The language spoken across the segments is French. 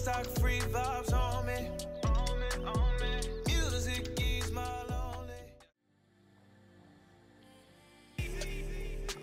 Woodstock free vibes on me. Music ease my lonely.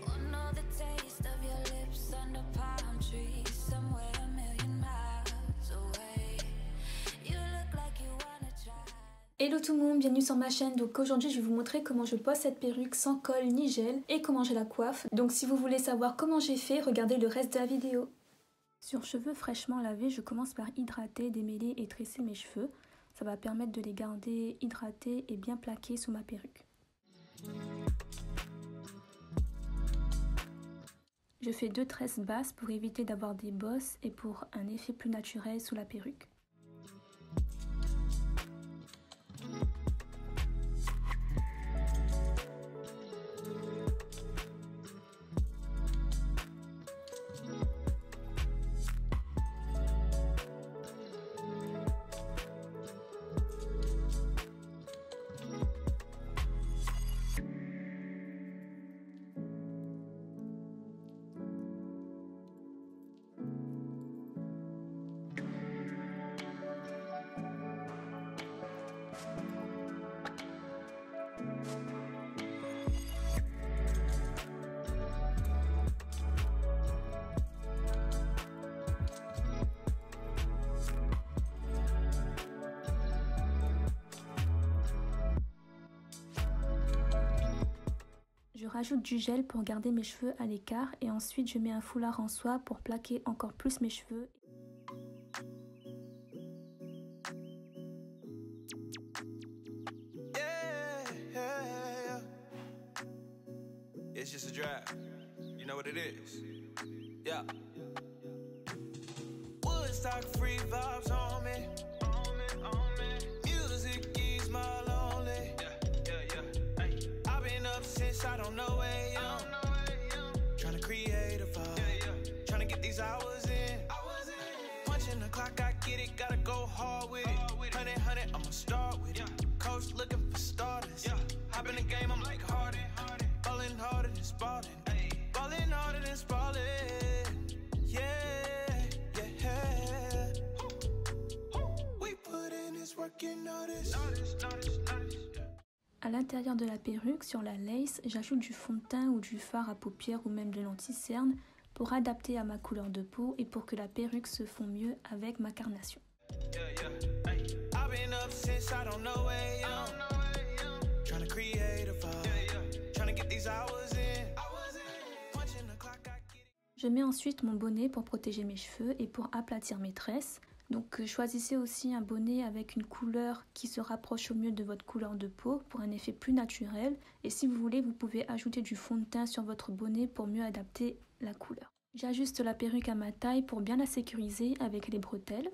Wanna know the taste of your lips under palm trees, somewhere a million miles away. You look like you wanna try. Hello tout le monde, bienvenue sur ma chaîne. Donc aujourd'hui je vais vous montrer comment je pose cette perruque sans colle ni gel et comment je la coiffe. Donc si vous voulez savoir comment j'ai fait, regardez le reste de la vidéo. Sur cheveux fraîchement lavés, je commence par hydrater, démêler et tresser mes cheveux. Ça va permettre de les garder hydratés et bien plaqués sous ma perruque. Je fais 2 tresses basses pour éviter d'avoir des bosses et pour un effet plus naturel sous la perruque. Je rajoute du gel pour garder mes cheveux à l'écart et ensuite je mets un foulard en soie pour plaquer encore plus mes cheveux. It's just a drive. You know what it is. Yeah. Woodstock free vibes on me. Music ease my lonely. I've been up since I don't know AM. Tryna create a vibe. Tryna get these hours in. Punching the clock, I get it. Gotta go hard with it. 100, I'ma start with it. Coach looking for starters. Hop in the game, I'm like Harden. Ballin' harder than Spalding. Ballin' harder than Spalding. Yeah, yeah. We put in this work, you know this. À l'intérieur de la perruque, sur la lace, j'ajoute du fond de teint ou du fard à paupières ou même de l'anti-cerne pour adapter à ma couleur de peau et pour que la perruque se fonde mieux avec ma carnation. Je mets ensuite mon bonnet pour protéger mes cheveux et pour aplatir mes tresses. Donc choisissez aussi un bonnet avec une couleur qui se rapproche au mieux de votre couleur de peau pour un effet plus naturel. Et si vous voulez, vous pouvez ajouter du fond de teint sur votre bonnet pour mieux adapter la couleur. J'ajuste la perruque à ma taille pour bien la sécuriser avec les bretelles.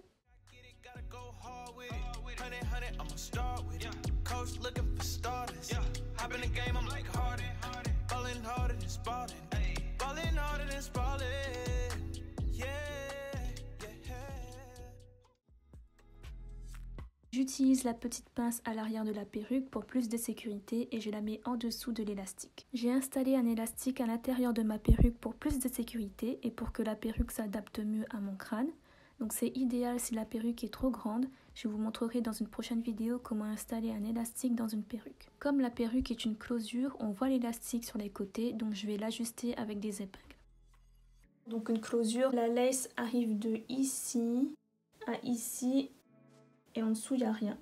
J'utilise la petite pince à l'arrière de la perruque pour plus de sécurité et je la mets en dessous de l'élastique. J'ai installé un élastique à l'intérieur de ma perruque pour plus de sécurité et pour que la perruque s'adapte mieux à mon crâne. Donc c'est idéal si la perruque est trop grande. Je vous montrerai dans une prochaine vidéo comment installer un élastique dans une perruque. Comme la perruque est une closure, on voit l'élastique sur les côtés, donc je vais l'ajuster avec des épingles. Donc une closure, la lace arrive de ici à ici. Et en dessous, il n'y a rien.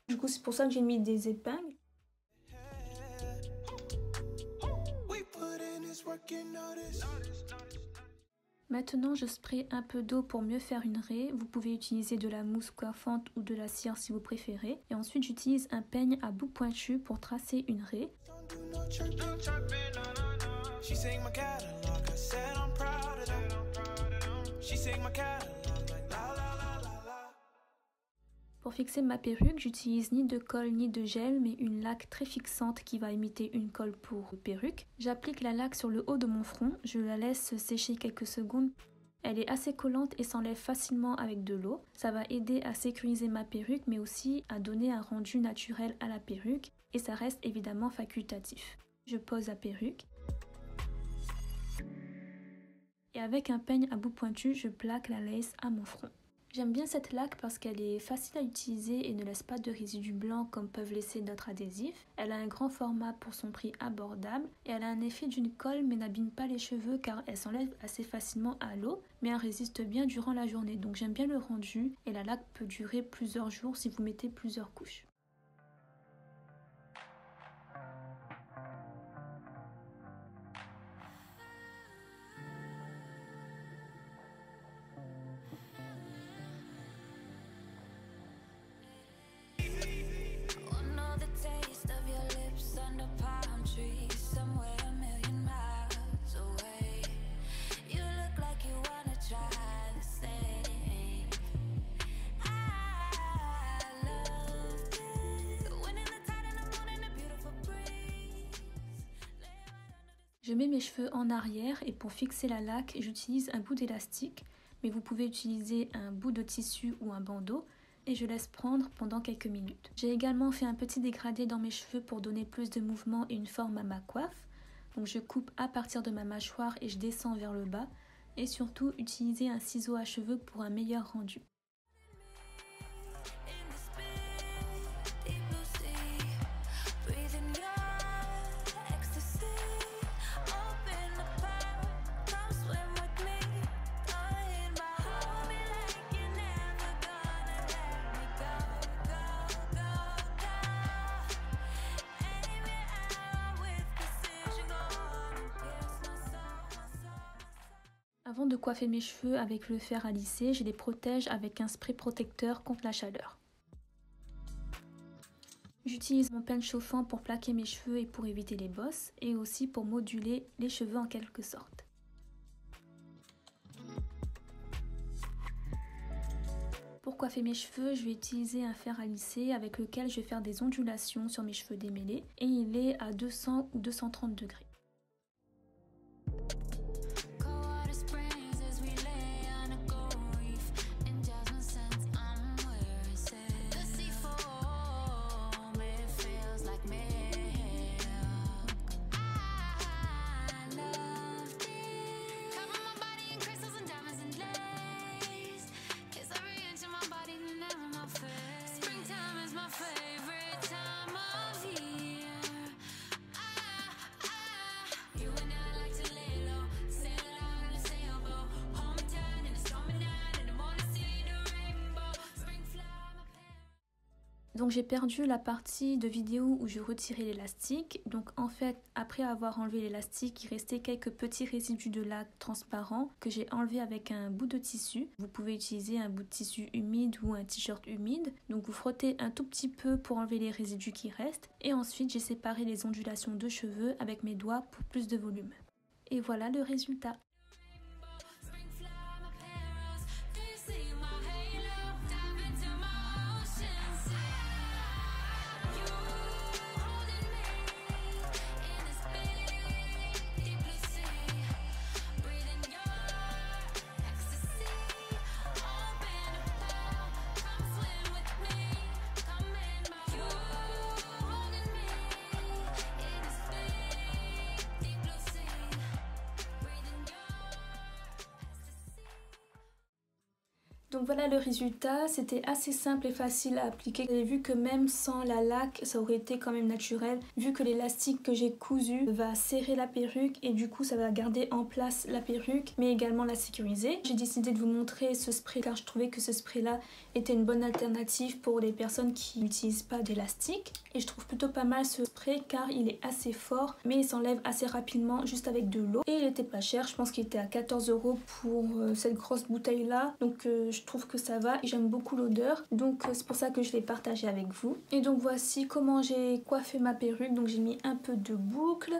Du coup, c'est pour ça que j'ai mis des épingles. Maintenant, je spray un peu d'eau pour mieux faire une raie. Vous pouvez utiliser de la mousse coiffante ou de la cire si vous préférez. Et ensuite, j'utilise un peigne à bout pointu pour tracer une raie. Pour fixer ma perruque, j'utilise ni de colle ni de gel, mais une laque très fixante qui va imiter une colle pour perruque. J'applique la laque sur le haut de mon front, je la laisse sécher quelques secondes. Elle est assez collante et s'enlève facilement avec de l'eau. Ça va aider à sécuriser ma perruque, mais aussi à donner un rendu naturel à la perruque. Et ça reste évidemment facultatif. Je pose la perruque. Et Et avec un peigne à bout pointu, je plaque la lace à mon front. J'aime bien cette laque parce qu'elle est facile à utiliser et ne laisse pas de résidus blancs comme peuvent laisser d'autres adhésifs. Elle a un grand format pour son prix abordable et elle a un effet d'une colle mais n'abîme pas les cheveux car elle s'enlève assez facilement à l'eau mais elle résiste bien durant la journée. Donc j'aime bien le rendu et la laque peut durer plusieurs jours si vous mettez plusieurs couches. Je mets mes cheveux en arrière et pour fixer la laque, j'utilise un bout d'élastique, mais vous pouvez utiliser un bout de tissu ou un bandeau et je laisse prendre pendant quelques minutes. J'ai également fait un petit dégradé dans mes cheveux pour donner plus de mouvement et une forme à ma coiffe. Donc je coupe à partir de ma mâchoire et je descends vers le bas et surtout utiliser un ciseau à cheveux pour un meilleur rendu. Avant de coiffer mes cheveux avec le fer à lisser, je les protège avec un spray protecteur contre la chaleur. J'utilise mon peigne chauffant pour plaquer mes cheveux et pour éviter les bosses, et aussi pour moduler les cheveux en quelque sorte. Pour coiffer mes cheveux, je vais utiliser un fer à lisser avec lequel je vais faire des ondulations sur mes cheveux démêlés, et il est à 200 ou 230 degrés. Donc j'ai perdu la partie de vidéo où je retirais l'élastique. Donc en fait, après avoir enlevé l'élastique, il restait quelques petits résidus de laque transparent que j'ai enlevé avec un bout de tissu. Vous pouvez utiliser un bout de tissu humide ou un t-shirt humide. Donc vous frottez un tout petit peu pour enlever les résidus qui restent. Et ensuite, j'ai séparé les ondulations de cheveux avec mes doigts pour plus de volume. Et voilà le résultat. Donc voilà le résultat, c'était assez simple et facile à appliquer. Vous avez vu que même sans la laque, ça aurait été quand même naturel, vu que l'élastique que j'ai cousu va serrer la perruque et du coup ça va garder en place la perruque, mais également la sécuriser. J'ai décidé de vous montrer ce spray car je trouvais que ce spray là était une bonne alternative pour les personnes qui n'utilisent pas d'élastique. Et je trouve plutôt pas mal ce spray car il est assez fort, mais il s'enlève assez rapidement juste avec de l'eau. Et il était pas cher, je pense qu'il était à 14 € pour cette grosse bouteille là. Donc je trouve que ça va et j'aime beaucoup l'odeur, donc c'est pour ça que je l'ai partagé avec vous. Et donc voici comment j'ai coiffé ma perruque. Donc j'ai mis un peu de boucle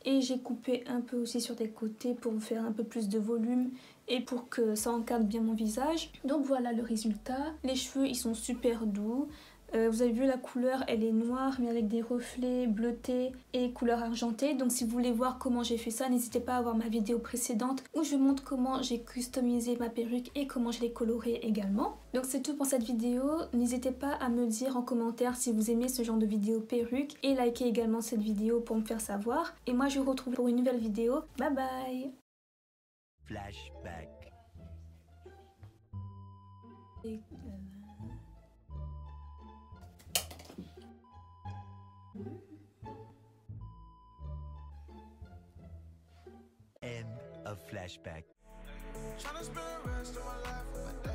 et j'ai coupé un peu aussi sur des côtés pour faire un peu plus de volume et pour que ça encadre bien mon visage. Donc voilà le résultat. Les cheveux ils sont super doux. Vous avez vu la couleur, elle est noire mais avec des reflets bleutés et couleur argentée. Donc si vous voulez voir comment j'ai fait ça, n'hésitez pas à voir ma vidéo précédente où je montre comment j'ai customisé ma perruque et comment je l'ai colorée également. Donc c'est tout pour cette vidéo. N'hésitez pas à me dire en commentaire si vous aimez ce genre de vidéo perruque et likez également cette vidéo pour me faire savoir. Et moi je vous retrouve pour une nouvelle vidéo. Bye bye! Flashback. Et, End of flashback. Tryna spend the rest of my life with